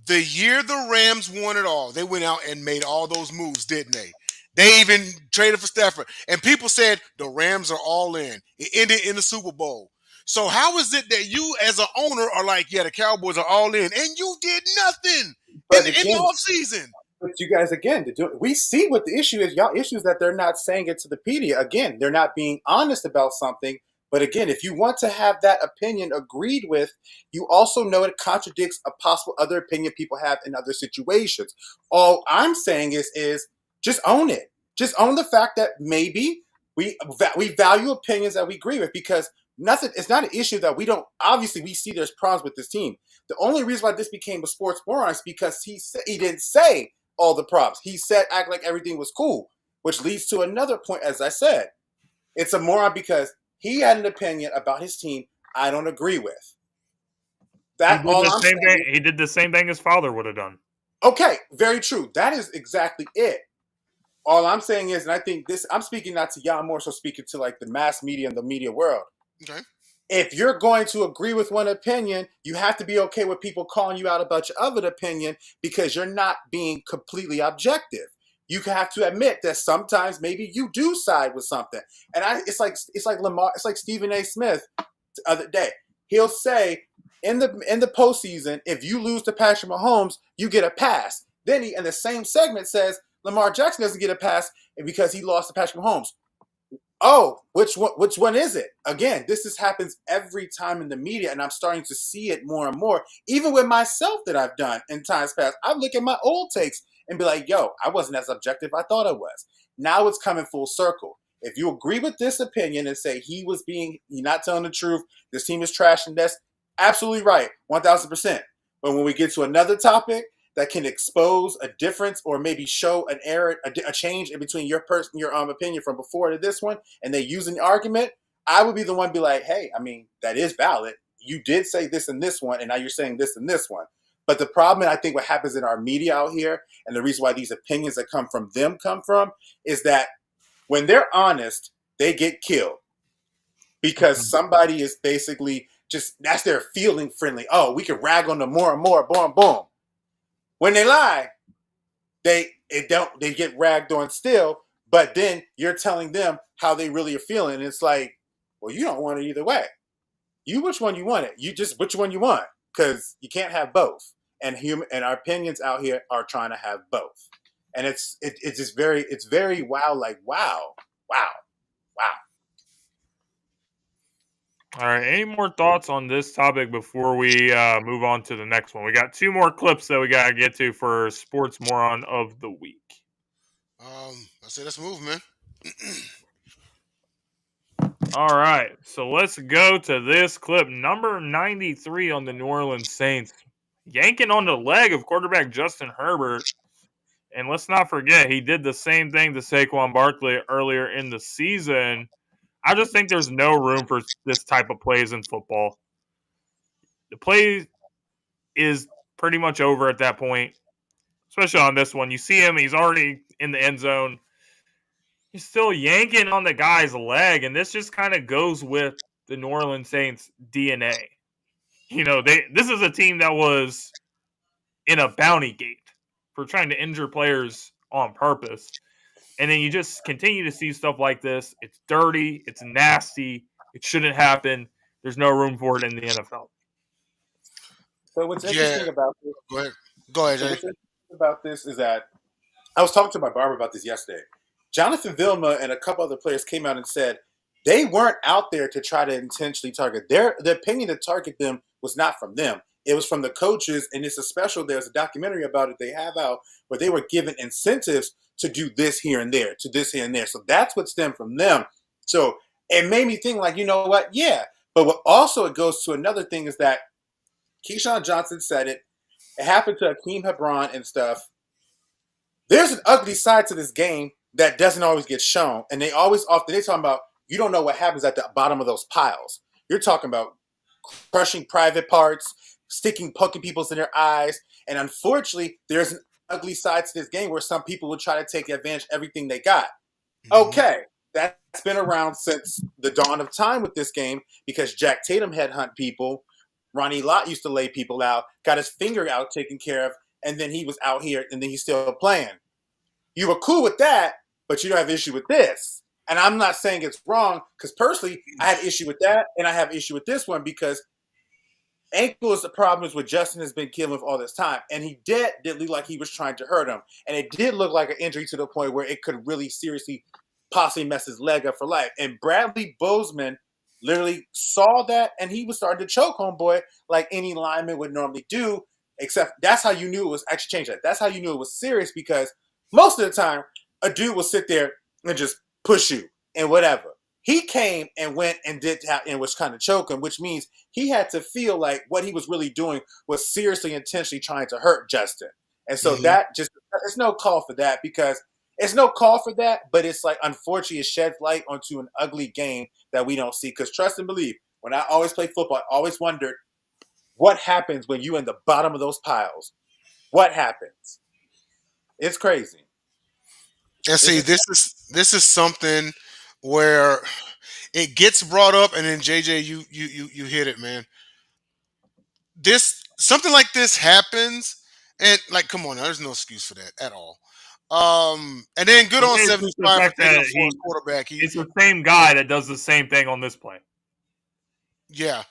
the year the Rams won it all, they went out and made all those moves, didn't they? They even traded for Stafford. And people said the Rams are all in. It ended in the Super Bowl. So how is it that you as an owner are like, yeah, the Cowboys are all in, and you did nothing in the offseason? But you guys, again, we see what the issue is. Y'all issue is that they're not saying it to the media. Again, they're not being honest about something. But again, if you want to have that opinion agreed with, you also know it contradicts a possible other opinion people have in other situations. All I'm saying is just own it. Just own the fact that maybe we value opinions that we agree with, because it's not an issue that we don't. Obviously, we see there's problems with this team. The only reason why this became a sports moron is because he didn't say all the problems. He said act like everything was cool, which leads to another point. As I said, it's a moron because he had an opinion about his team I don't agree with. He did the same thing his father would have done. Okay, very true. That is exactly it. All I'm saying is, and I think this, I'm speaking not to y'all, more so speaking to like the mass media and the media world. Okay. If you're going to agree with one opinion, you have to be okay with people calling you out about your other opinion, because you're not being completely objective. You have to admit that sometimes maybe you do side with something. And it's like Lamar, it's like Stephen A. Smith the other day. He'll say in the postseason, if you lose to Patrick Mahomes, you get a pass. Then he in the same segment says Lamar Jackson doesn't get a pass because he lost to Patrick Mahomes. Oh, which one is it? Again, this happens every time in the media, and I'm starting to see it more and more, even with myself that I've done in times past. I look at my old takes, and be like, yo, I wasn't as objective I thought I was. Now it's coming full circle. If you agree with this opinion and say he's not telling the truth, this team is trash, and that's absolutely right, 1,000%. But when we get to another topic that can expose a difference or maybe show an error, a change in between your opinion from before to this one, and they use an argument, I would be the one to be like, hey, I mean, that is valid. You did say this and this one, and now you're saying this and this one. But the problem, I think, what happens in our media out here, and the reason why these opinions that come from, is that when they're honest, they get killed because somebody is basically that's their feeling friendly. Oh, we can rag on them more and more, boom, boom. When they lie, they get ragged on still, but then you're telling them how they really are feeling. And it's like, well, you don't want it either way. Which one you want it? You just which one you want, because you can't have both. And our opinions out here are trying to have both. And it's just very wow, like wow. All right. Any more thoughts on this topic before we move on to the next one? We got 2 more clips that we got to get to for Sports Moron of the Week. I say let's move, man. All right. So let's go to this clip. Number 93 on the New Orleans Saints. Yanking on the leg of quarterback Justin Herbert. And let's not forget, he did the same thing to Saquon Barkley earlier in the season. I just think there's no room for this type of plays in football. The play is pretty much over at that point, especially on this one. You see him, he's already in the end zone. He's still yanking on the guy's leg, and this just kind of goes with the New Orleans Saints DNA. You know, this is a team that was in a bounty gate for trying to injure players on purpose. And then you just continue to see stuff like this. It's dirty. It's nasty. It shouldn't happen. There's no room for it in the NFL. So what's interesting about this? Go ahead, Jay. What's interesting about this is that I was talking to my barber about this yesterday. Jonathan Vilma and a couple other players came out and said they weren't out there to try to intentionally target. The opinion to target them was not from them. It was from the coaches, and it's a special. There's a documentary about it they have out where they were given incentives to do this here and there, to this here and there. So that's what stemmed from them. So it made me think like, you know what? Yeah. But what also it goes to another thing is that Keyshawn Johnson said it. It happened to Akeem Hebron and stuff. There's an ugly side to this game that doesn't always get shown. And they talking about, you don't know what happens at the bottom of those piles. You're talking about crushing private parts, poking people in their eyes. And unfortunately, there's an ugly side to this game where some people will try to take advantage of everything they got. Okay, that's been around since the dawn of time with this game because Jack Tatum headhunt people. Ronnie Lott used to lay people out, got his finger out taken care of, and then he was out here, and then he's still playing. You were cool with that, but you don't have issue with this. And I'm not saying it's wrong, because personally, I have issue with that, and I have issue with this one, because ankle is the problem is what Justin has been killing for all this time. And he did look like he was trying to hurt him. And it did look like an injury to the point where it could really seriously possibly mess his leg up for life. And Bradley Bozeman literally saw that, and he was starting to choke homeboy like any lineman would normally do, except that's how you knew it was actually changed. That's how you knew it was serious, because most of the time, a dude will sit there and just push you and whatever. He came and went and was kind of choking, which means he had to feel like what he was really doing was seriously, intentionally trying to hurt Justin. And so that just, there's no call for that, because it's no call for that, but it's like, unfortunately, it sheds light onto an ugly game that we don't see. Because trust and believe, when I always play football, I always wondered what happens when you're in the bottom of those piles. What happens? It's crazy. And see, this is something where it gets brought up, and then JJ, you hit it, man. Something like this happens, and like, come on, now, there's no excuse for that at all. And then good on 75 for taking a quarterback. It's the same guy that does the same thing on this play. Yeah.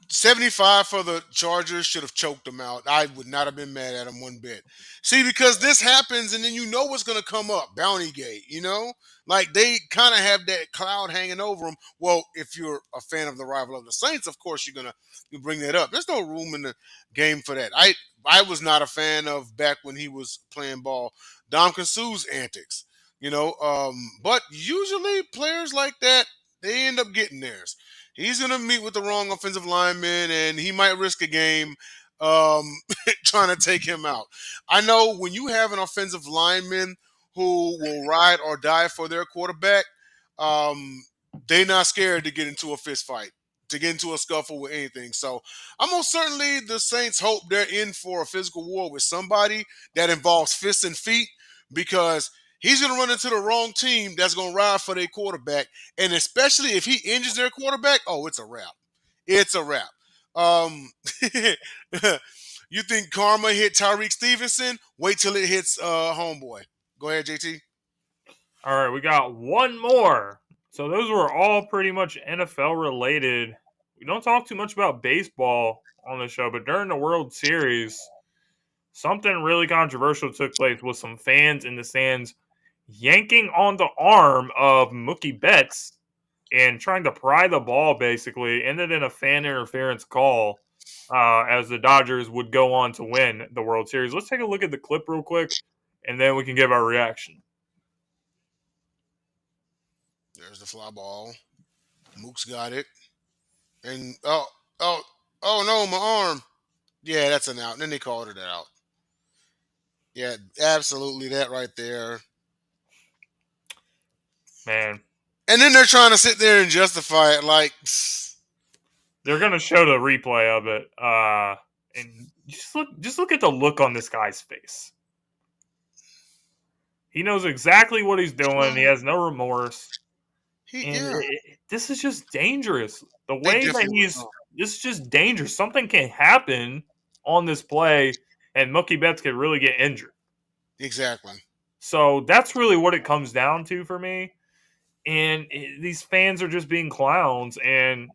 75 for the Chargers should have choked them out. I would not have been mad at them one bit. See, because this happens and then you know what's going to come up. Bounty Gate, you know? Like they kind of have that cloud hanging over them. Well, if you're a fan of the rival of the Saints, of course you're going to bring that up. There's no room in the game for that. I was not a fan of back when he was playing ball, Dominican Sue's antics, but usually players like that, they end up getting theirs. He's going to meet with the wrong offensive lineman, and he might risk a game trying to take him out. I know when you have an offensive lineman who will ride or die for their quarterback, they're not scared to get into a fist fight, to get into a scuffle with anything. So I'm most certainly the Saints hope they're in for a physical war with somebody that involves fists and feet, because he's going to run into the wrong team that's going to ride for their quarterback. And especially if he injures their quarterback, oh, it's a wrap. It's a wrap. You think karma hit Tyreek Stevenson? Wait till it hits homeboy. Go ahead, JT. All right, we got one more. So those were all pretty much NFL related. We don't talk too much about baseball on the show, but during the World Series, something really controversial took place with some fans in the stands yanking on the arm of Mookie Betts and trying to pry the ball, basically. Ended in a fan interference call as the Dodgers would go on to win the World Series. Let's take a look at the clip real quick, and then we can give our reaction. There's the fly ball. Mook's got it. And, oh no, my arm. Yeah, that's an out. And then they called it out. Yeah, absolutely, that right there. Man. And then they're trying to sit there and justify it like they're going to show the replay of it. And just look at the look on this guy's face. He knows exactly what he's doing. He has no remorse. This is just dangerous. The way that this is just dangerous. Something can happen on this play, and Mookie Betts could really get injured. Exactly. So that's really what it comes down to for me. And these fans are just being clowns, and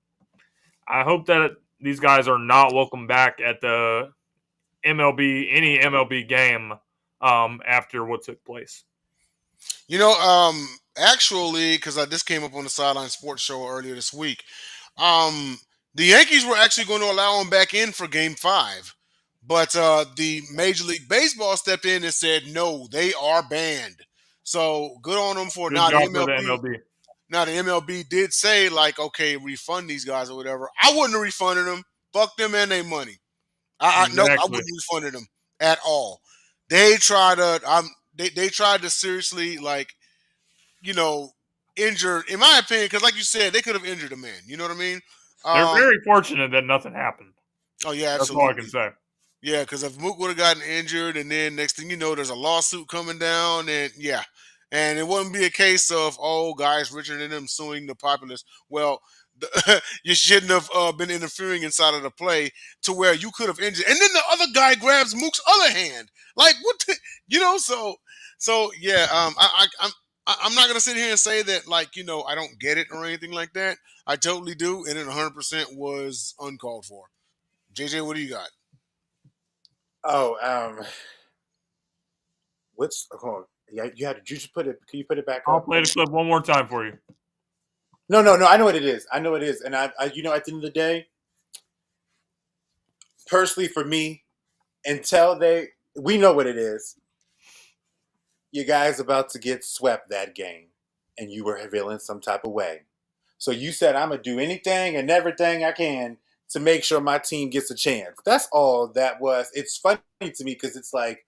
I hope that these guys are not welcome back at the any MLB game after what took place. Actually, because this came up on the Sideline Sports Show earlier this week, the Yankees were actually going to allow them back in for Game 5. But the Major League Baseball stepped in and said, no, they are banned. So good on them for not the MLB. Now, the MLB did say, like, okay, refund these guys or whatever. I wouldn't have refunded them. Fuck them and their money. No, I wouldn't have refunded them at all. They tried to they tried to seriously, like, injure, in my opinion, because like you said, they could have injured a man. You know what I mean? They're very fortunate that nothing happened. Oh, yeah, absolutely. That's all I can say. Yeah, because if Mook would have gotten injured, and then next thing you know, there's a lawsuit coming down, and yeah. And it wouldn't be a case of, guys richer than them suing the populace. Well, you shouldn't have been interfering inside of the play to where you could have injured. And then the other guy grabs Mook's other hand. Like, what? So yeah, I'm not going to sit here and say that, like, I don't get it or anything like that. I totally do. And it 100% was uncalled for. JJ, what do you got? Hold on. Yeah, you just put it. Can you put it back I'll up? play the clip one more time for you. No. I know what it is. And at the end of the day, personally for me, until we know what it is. You guys about to get swept that game, and you were feeling some type of way. So you said, I'm gonna do anything and everything I can to make sure my team gets a chance. That's all that was. It's funny to me because it's like,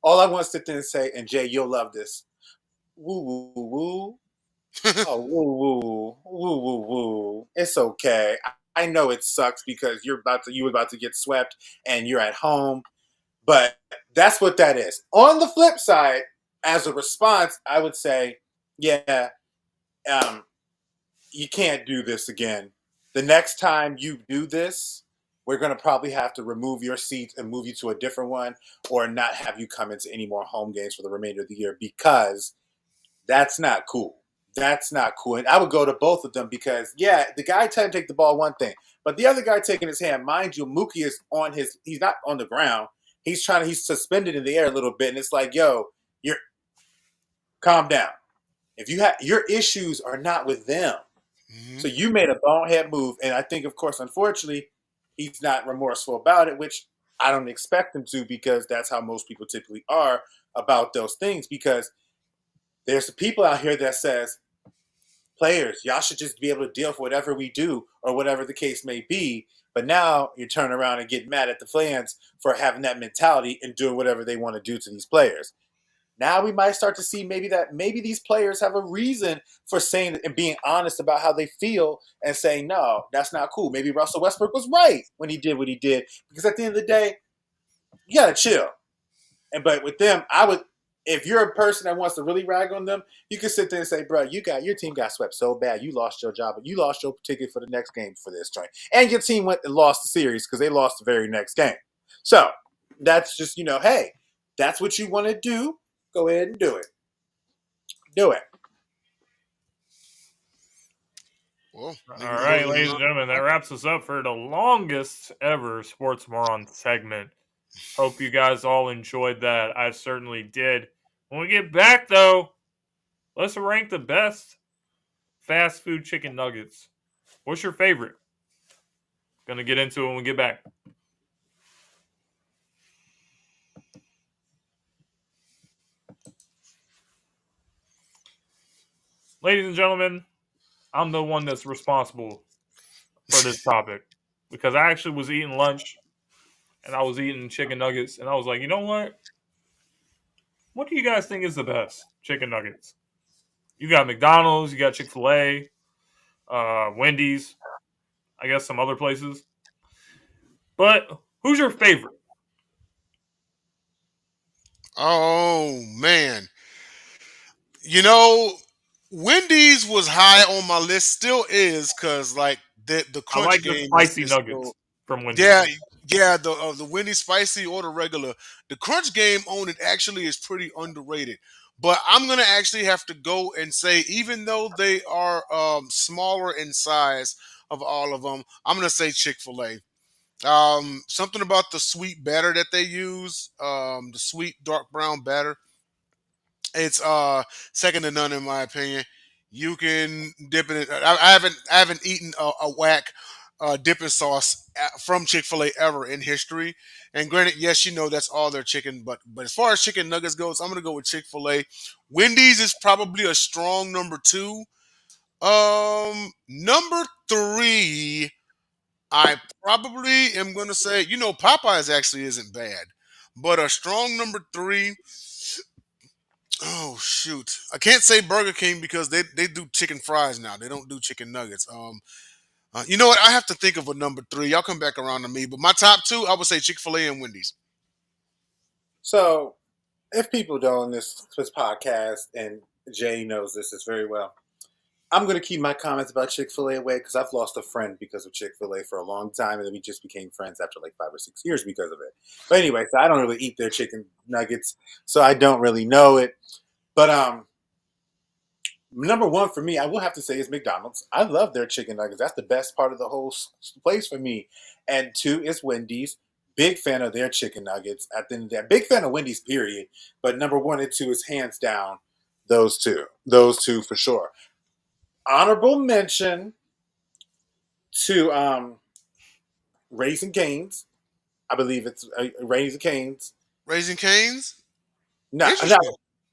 all I want to sit there and say, and Jay, you'll love this. Woo, woo, woo. Oh, woo, woo, woo, woo, woo. It's okay. I know it sucks because you were about to get swept and you're at home, but that's what that is. On the flip side, as a response, I would say, yeah, you can't do this again. The next time you do this, we're going to probably have to remove your seat and move you to a different one, or not have you come into any more home games for the remainder of the year, because that's not cool. That's not cool. And I would go to both of them because, yeah, the guy trying to take the ball, one thing. But the other guy taking his hand, mind you, Mookie is he's not on the ground. He's suspended in the air a little bit. And it's like, yo, calm down. If you have, your issues are not with them. Mm-hmm. So you made a bonehead move. And I think, of course, unfortunately, he's not remorseful about it, which I don't expect him to because that's how most people typically are about those things. Because there's the people out here that says, players, y'all should just be able to deal with whatever we do or whatever the case may be. But now you turn around and get mad at the fans for having that mentality and doing whatever they want to do to these players. Now we might start to see maybe these players have a reason for saying and being honest about how they feel and saying, no, that's not cool. Maybe Russell Westbrook was right when he did what he did. Because at the end of the day, you got to chill. But with them, if you're a person that wants to really rag on them, you can sit there and say, bro, your team got swept so bad, you lost your job, but you lost your ticket for the next game for this joint. And your team went and lost the series because they lost the very next game. So that's just, hey, that's what you want to do. Go ahead and do it. Do it. Well, all right, ladies and gentlemen, that wraps us up for the longest ever Sports Moron segment. Hope you guys all enjoyed that. I certainly did. When we get back, though, let's rank the best fast food chicken nuggets. What's your favorite? Gonna get into it when we get back. Ladies and gentlemen, I'm the one that's responsible for this topic because I actually was eating lunch and I was eating chicken nuggets and I was like, you know what? What do you guys think is the best chicken nuggets? You got McDonald's, you got Chick-fil-A, Wendy's, I guess some other places. But who's your favorite? Oh man, Wendy's was high on my list, still is, because like the I crunch like the game spicy is nuggets still, from Wendy's. yeah, the Wendy's spicy or the regular. The crunch game on it actually is pretty underrated. But I'm gonna actually have to go and say, even though they are smaller in size of all of them, I'm gonna say Chick-fil-A. Something about the sweet batter that they use, the sweet dark brown batter. It's second to none in my opinion. You can dip it in. I haven't eaten a whack dipping sauce from Chick-fil-A ever in history. And granted, yes, that's all their chicken, but as far as chicken nuggets goes, I'm gonna go with Chick-fil-A. Wendy's is probably a strong number 2. Number 3, I probably am gonna say, Popeyes actually isn't bad, but a strong number 3. Oh shoot! I can't say Burger King because they do chicken fries now. They don't do chicken nuggets. You know what? I have to think of a number 3. Y'all come back around to me. But my top 2, I would say Chick-fil-A and Wendy's. So if people don't, this podcast, and Jay knows this very well, I'm going to keep my comments about Chick-fil-A away because I've lost a friend because of Chick-fil-A for a long time, and then we just became friends after like 5 or 6 years because of it. But anyway, so I don't really eat their chicken nuggets, so I don't really know it. But number 1 for me, I will have to say, is McDonald's. I love their chicken nuggets. That's the best part of the whole place for me. And 2 is Wendy's. Big fan of their chicken nuggets. At the end of the day, big fan of Wendy's, period. But number 1 and 2 is hands down those two. Those two for sure. Honorable mention to Raising Cane's. I believe it's Raising Cane's. Raising Cane's? No,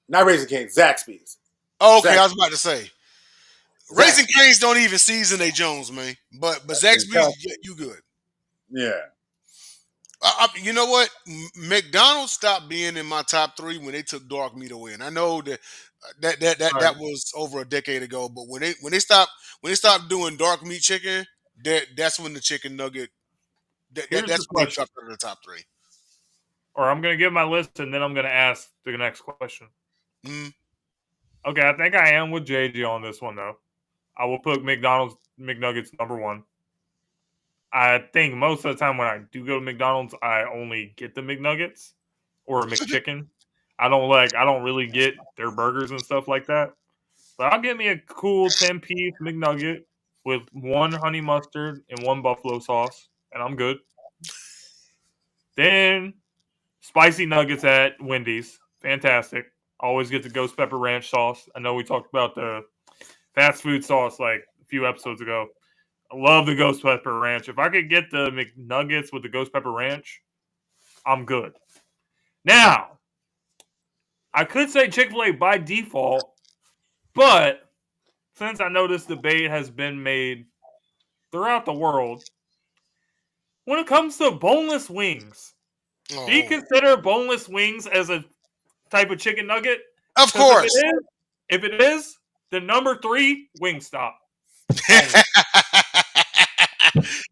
not Raising Cane's. Zaxby's. Oh, okay, Zaxby's. I was about to say. Raising Cane's don't even season they Jones, man. But Zaxby's, you good. Yeah. You know what? McDonald's stopped being in my top 3 when they took dark meat away, and I know that was over a decade ago. But when they stopped doing dark meat chicken, that's when the chicken nugget that's when they dropped out of the top 3. Or I'm going to give my list and then I'm going to ask the next question. Okay, I think I am with JJ on this one though. I will put McDonald's McNuggets number 1. I think most of the time when I do go to McDonald's, I only get the McNuggets or a McChicken. I don't really get their burgers and stuff like that. But I'll get me a cool 10-piece McNugget with 1 honey mustard and 1 buffalo sauce, and I'm good. Then spicy nuggets at Wendy's. Fantastic. Always get the ghost pepper ranch sauce. I know we talked about the fast food sauce like a few episodes ago. I love the ghost pepper ranch. If I could get the McNuggets with the ghost pepper ranch, I'm good. Now, I could say Chick-fil-A by default, but since I know this debate has been made throughout the world, when it comes to boneless wings, Oh. do you consider boneless wings as a type of chicken nugget? Of 'Cause course. If it is, the number 3, Wingstop.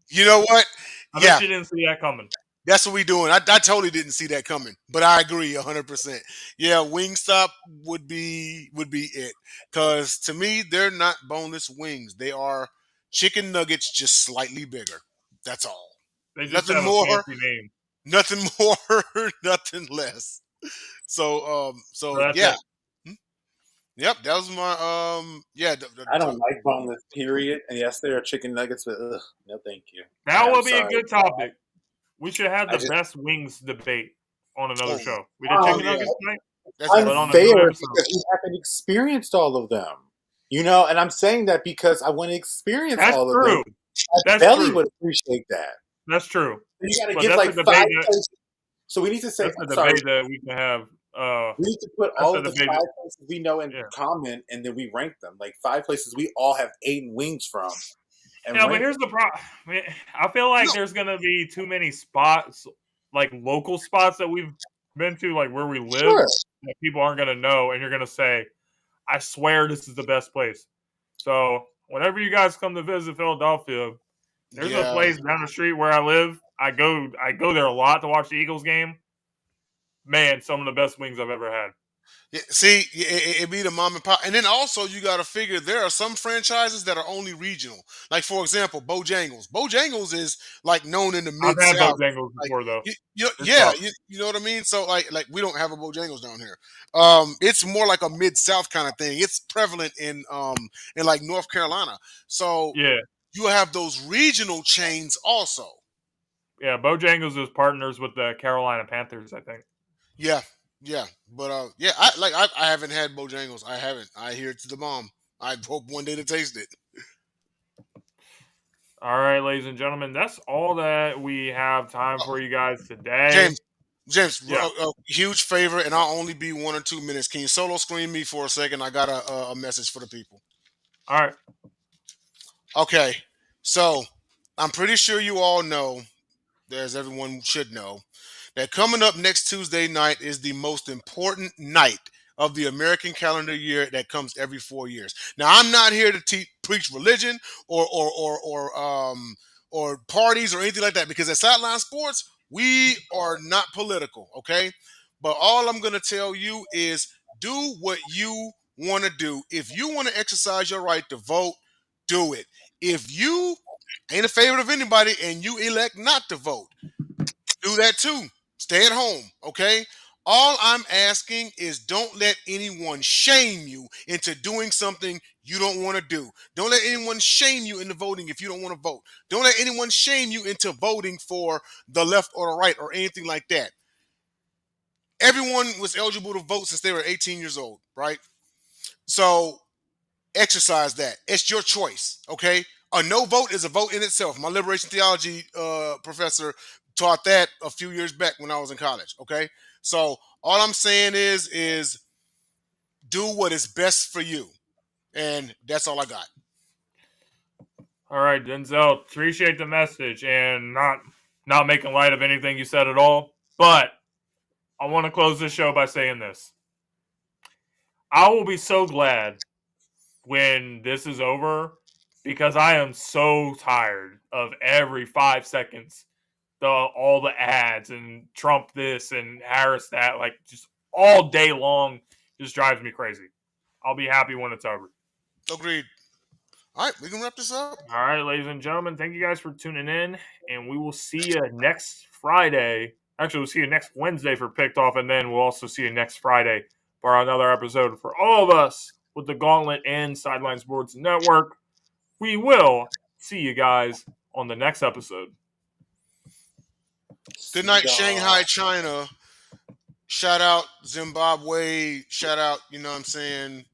You know what? I Yeah, bet you didn't see that coming. that's what we doing. I totally didn't see that coming, but I agree 100%. Yeah, Wingstop would be it, because to me they're not boneless wings. They are chicken nuggets, just slightly bigger. That's all. They just Nothing have more. a fancy name. Nothing more, nothing less. So That's yeah. it. Yep, that was my I don't like boneless, period. And yes, there are chicken nuggets, but no, thank you. That I'm would be sorry. a good topic. We should have I the just- best wings debate on another Oh. show. We did Oh, chicken yeah. nuggets tonight. That's But on a Unfair new episode. because you haven't experienced all of them. You know, and I'm saying that because I want to experience That's all of true. them. My That's belly true. would appreciate that. That's true. You got to But give that's like a debate 5 that- places. So we need to say, That's the I'm debate sorry, that we can have. we need to put that's all the of the debate 5 that- places we know in Yeah. common, and then we rank them. Like 5 places we all have eaten wings from. And Yeah, but rank here's the problem. I feel like No. there's gonna be too many spots, like local spots that we've been to, like where we live, Sure. that people aren't gonna know, and you're gonna say, "I swear this is the best place." So whenever you guys come to visit Philadelphia, there's a place down the street where I live. I go there a lot to watch the Eagles game. Man, some of the best wings I've ever had. Yeah, see, it be the mom and pop, and then also you got to figure there are some franchises that are only regional. Like for example, Bojangles. Bojangles is like known in the I've mid had South. Bojangles before though. Yeah, tough. you know what I mean. So like we don't have a Bojangles down here. It's more like a mid South kind of thing. It's prevalent in like North Carolina. So Yeah, you have those regional chains also. yeah. Bojangles is partners with the Carolina Panthers, I think. Yeah, but I haven't had Bojangles. I haven't. I hear it's the bomb. I hope one day to taste it. All right, ladies and gentlemen, that's all that we have time for you guys today. James, Yeah. huge favor, and I'll only be 1 or 2 minutes. Can you solo screen me for a second? I got a message for the people. All right. Okay, so I'm pretty sure you all know, as everyone should know, that coming up next Tuesday night is the most important night of the American calendar year that comes every 4 years. Now, I'm not here to preach religion or parties or anything like that, because at Sideline Sports we are not political, okay? But all I'm going to tell you is do what you want to do. If you want to exercise your right to vote, do it. If you ain't a favorite of anybody and you elect not to vote, do that too. Stay at home, okay? All I'm asking is don't let anyone shame you into doing something you don't want to do. Don't let anyone shame you into voting if you don't want to vote. Don't let anyone shame you into voting for the left or the right or anything like that. Everyone was eligible to vote since they were 18 years old, right? So exercise that. It's your choice, okay? A no vote is a vote in itself. My liberation theology professor taught that a few years back when I was in college, okay? So all I'm saying is do what is best for you. And that's all I got. All right, Denzel, appreciate the message and not making light of anything you said at all. But I want to close this show by saying this. I will be so glad when this is over, because I am so tired of every 5 seconds all the ads and Trump this and Harris that, like just all day long, just drives me crazy. I'll be happy when it's over. Agreed. All right, we can wrap this up. All right, ladies and gentlemen, thank you guys for tuning in, and we will see you next Friday. Actually, we'll see you next Wednesday for Picked Off, and then we'll also see you next Friday for another episode for all of us with the Gauntlet and Sideline Sports Network. We will see you guys on the next episode. Good night, Y'all. Shanghai, China. Shout out Zimbabwe. Shout out, you know what I'm saying,